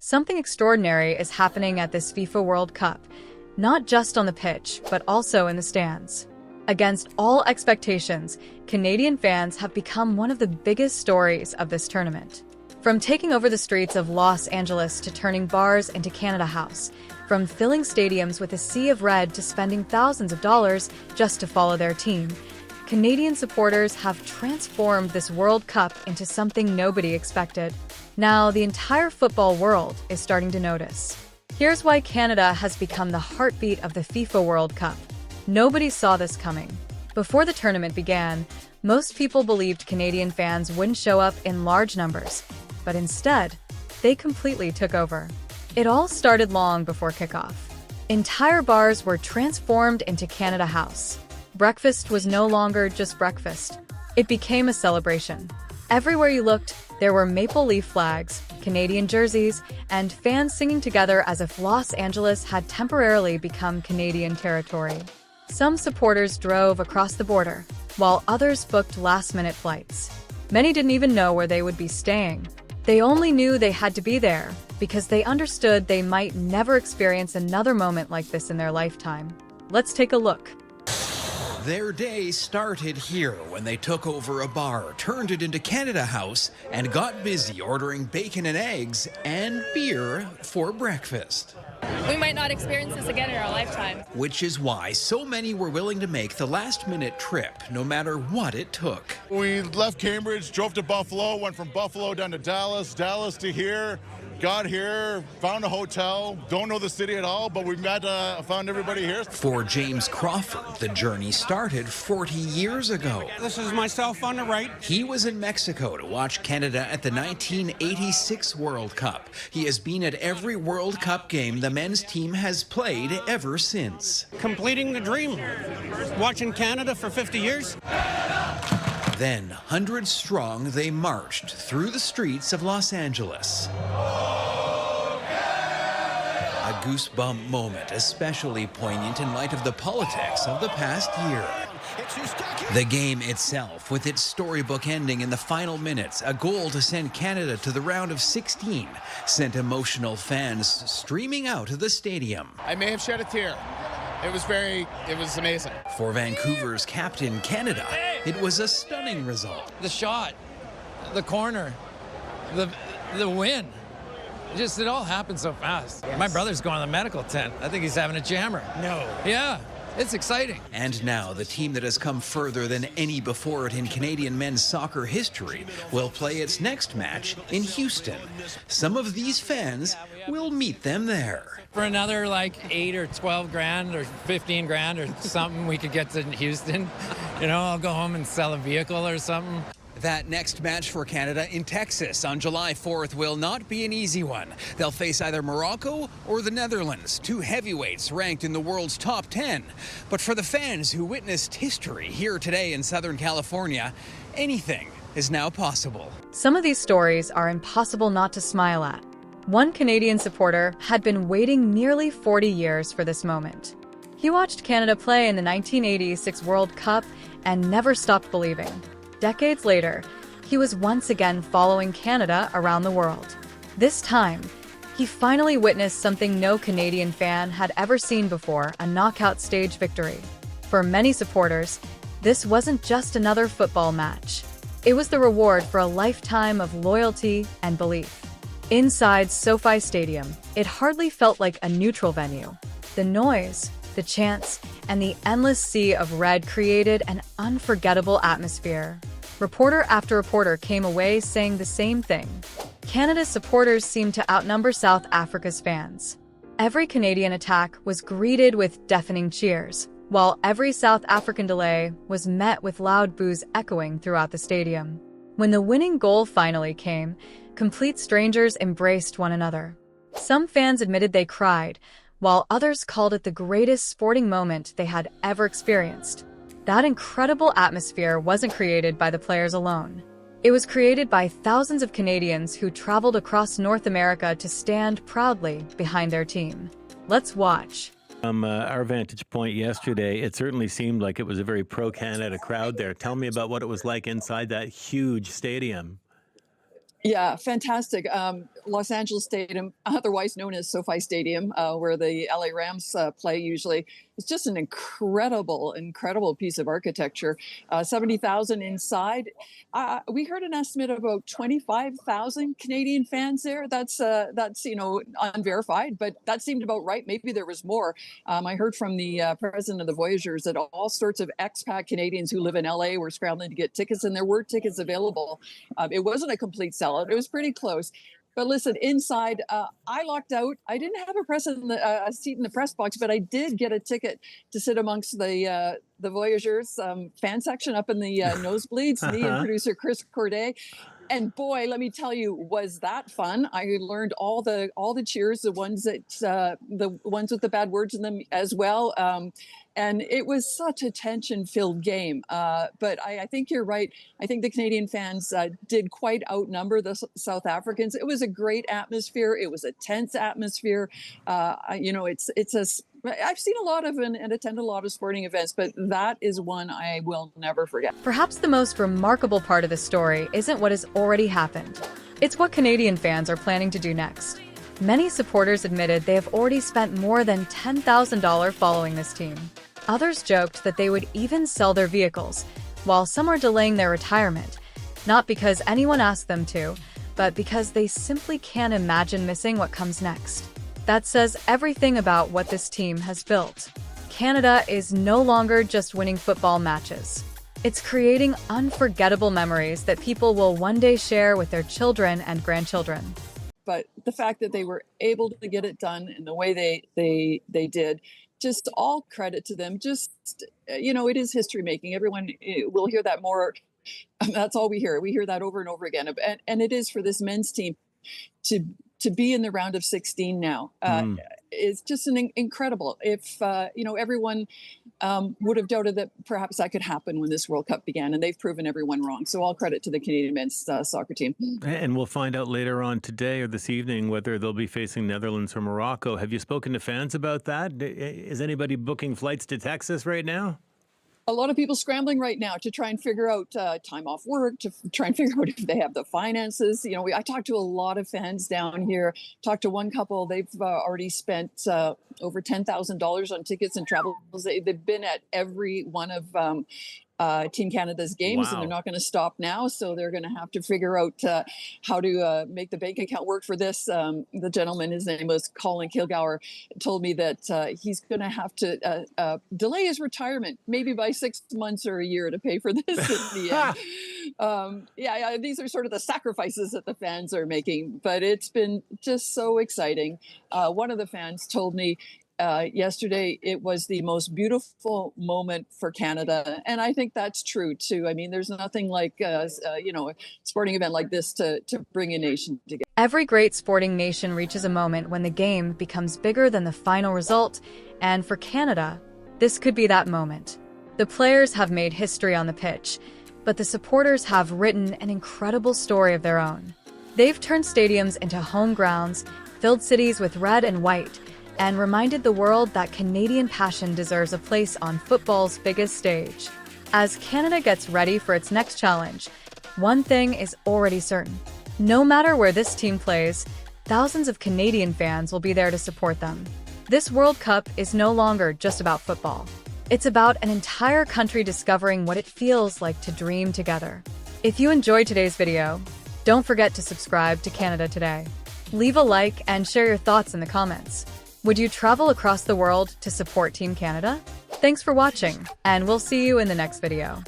Something extraordinary is happening at this FIFA World Cup, not just on the pitch, but also in the stands. Against all expectations, Canadian fans have become one of the biggest stories of this tournament. From taking over the streets of Los Angeles to turning bars into Canada House, from filling stadiums with a sea of red to spending thousands of dollars just to follow their team, Canadian supporters have transformed this World Cup into something nobody expected. Now, the entire football world is starting to notice. Here's why Canada has become the heartbeat of the FIFA World Cup. Nobody saw this coming. Before the tournament began, most people believed Canadian fans wouldn't show up in large numbers, but instead, they completely took over. It all started long before kickoff. Entire bars were transformed into Canada House. Breakfast was no longer just breakfast. It became a celebration. Everywhere you looked, there were maple leaf flags, Canadian jerseys, and fans singing together as if Los Angeles had temporarily become Canadian territory. Some supporters drove across the border, while others booked last-minute flights. Many didn't even know where they would be staying. They only knew they had to be there because they understood they might never experience another moment like this in their lifetime. Let's take a look. Their day started here when they took over a bar, turned it into Canada House, and got busy ordering bacon and eggs and beer for breakfast. We might not experience this again in our lifetime. Which is why so many were willing to make the last-minute trip, no matter what it took. We left Cambridge, drove to Buffalo, went from Buffalo down to Dallas, Dallas to here. Got here, found a hotel, don't know the city at all, but we found everybody here. For James Crawford, the journey started 40 years ago. This is myself on the right. He was in Mexico to watch Canada at the 1986 World Cup. He has been at every World Cup game the men's team has played ever since. Completing the dream. Watching Canada for 50 years. Then, hundreds strong, they marched through the streets of Los Angeles. A goosebump moment, especially poignant in light of the politics of the past year. The game itself, with its storybook ending in the final minutes, a goal to send Canada to the round of 16, sent emotional fans streaming out of the stadium. I may have shed a tear. It was amazing. For Vancouver's Captain Canada, it was a stunning result. The shot, the corner, the win. It all happened so fast. Yes. My brother's going to the medical tent. I think he's having a jammer. No. Yeah, it's exciting. And now the team that has come further than any before it in Canadian men's soccer history will play its next match in Houston. Some of these fans will meet them there. For another 8 or 12 grand or 15 grand or something, we could get to Houston. I'll go home and sell a vehicle or something. That next match for Canada in Texas on July 4th will not be an easy one. They'll face either Morocco or the Netherlands, two heavyweights ranked in the world's top 10. But for the fans who witnessed history here today in Southern California, anything is now possible. Some of these stories are impossible not to smile at. One Canadian supporter had been waiting nearly 40 years for this moment. He watched Canada play in the 1986 World Cup and never stopped believing. Decades later, he was once again following Canada around the world. This time, he finally witnessed something no Canadian fan had ever seen before, a knockout stage victory. For many supporters, this wasn't just another football match. It was the reward for a lifetime of loyalty and belief. Inside SoFi Stadium, it hardly felt like a neutral venue. The noise, the chants, and the endless sea of red created an unforgettable atmosphere. Reporter after reporter came away saying the same thing. Canada's supporters seemed to outnumber South Africa's fans. Every Canadian attack was greeted with deafening cheers, while every South African delay was met with loud boos echoing throughout the stadium. When the winning goal finally came, complete strangers embraced one another. Some fans admitted they cried, while others called it the greatest sporting moment they had ever experienced. That incredible atmosphere wasn't created by the players alone. It was created by thousands of Canadians who traveled across North America to stand proudly behind their team. Let's watch. From our vantage point yesterday, it certainly seemed like it was a very pro-Canada crowd there. Tell me about what it was like inside that huge stadium. Yeah, fantastic. Los Angeles Stadium, otherwise known as SoFi Stadium, where the LA Rams play usually. It's just an incredible piece of architecture. 70,000 inside. We heard an estimate of about 25,000 Canadian fans there. That's unverified, but that seemed about right. Maybe there was more. I heard from the president of the Voyageurs that all sorts of expat Canadians who live in LA were scrambling to get tickets, and there were tickets available. It wasn't a complete sellout. It was pretty close. But listen, inside, I locked out. I didn't have a seat in the press box, but I did get a ticket to sit amongst the Voyageurs fan section up in the nosebleeds. Me and producer Chris Corday. And boy, let me tell you, was that fun? I learned all the cheers, the ones with the bad words in them as well. And it was such a tension-filled game. But I think you're right. I think the Canadian fans did quite outnumber the South Africans. It was a great atmosphere. It was a tense atmosphere. I've seen a lot of and attended a lot of sporting events, but that is one I will never forget. Perhaps the most remarkable part of the story isn't what has already happened. It's what Canadian fans are planning to do next. Many supporters admitted they have already spent more than $10,000 following this team. Others joked that they would even sell their vehicles, while some are delaying their retirement, not because anyone asked them to, but because they simply can't imagine missing what comes next. That says everything about what this team has built. Canada is no longer just winning football matches. It's creating unforgettable memories that people will one day share with their children and grandchildren. But the fact that they were able to get it done in the way they did, just all credit to them. It is history making. Everyone will hear that more. That's all we hear. We hear that over and over again. And it is for this men's team to be in the round of 16 now. Is just incredible. If everyone would have doubted that perhaps that could happen when this World Cup began, and they've proven everyone wrong. So all credit to the Canadian men's soccer team. And we'll find out later on today or this evening whether they'll be facing Netherlands or Morocco. Have you spoken to fans about that? Is anybody booking flights to Texas right now? A lot of people scrambling right now to try and figure out time off work, to try and figure out if they have the finances. I talked to a lot of fans down here, talked to one couple. They've already spent over $10,000 on tickets and travels. They've been at every one of Team Canada's games. Wow. And they're not going to stop now. So they're going to have to figure out how to make the bank account work for this. The gentleman, his name was Colin Kilgour, told me that he's going to have to delay his retirement, maybe by 6 months or a year, to pay for this in the end. These are sort of the sacrifices that the fans are making, but it's been just so exciting. One of the fans told me yesterday it was the most beautiful moment for Canada, and I think that's true too. I mean, there's nothing like a sporting event like this to bring a nation together. Every great sporting nation reaches a moment when the game becomes bigger than the final result, and for Canada, this could be that moment. The players have made history on the pitch, but the supporters have written an incredible story of their own. They've turned stadiums into home grounds, filled cities with red and white, and reminded the world that Canadian passion deserves a place on football's biggest stage. As Canada gets ready for its next challenge, one thing is already certain. No matter where this team plays, thousands of Canadian fans will be there to support them. This World Cup is no longer just about football. It's about an entire country discovering what it feels like to dream together. If you enjoyed today's video, don't forget to subscribe to Canada Today. Leave a like and share your thoughts in the comments. Would you travel across the world to support Team Canada? Thanks for watching, and we'll see you in the next video.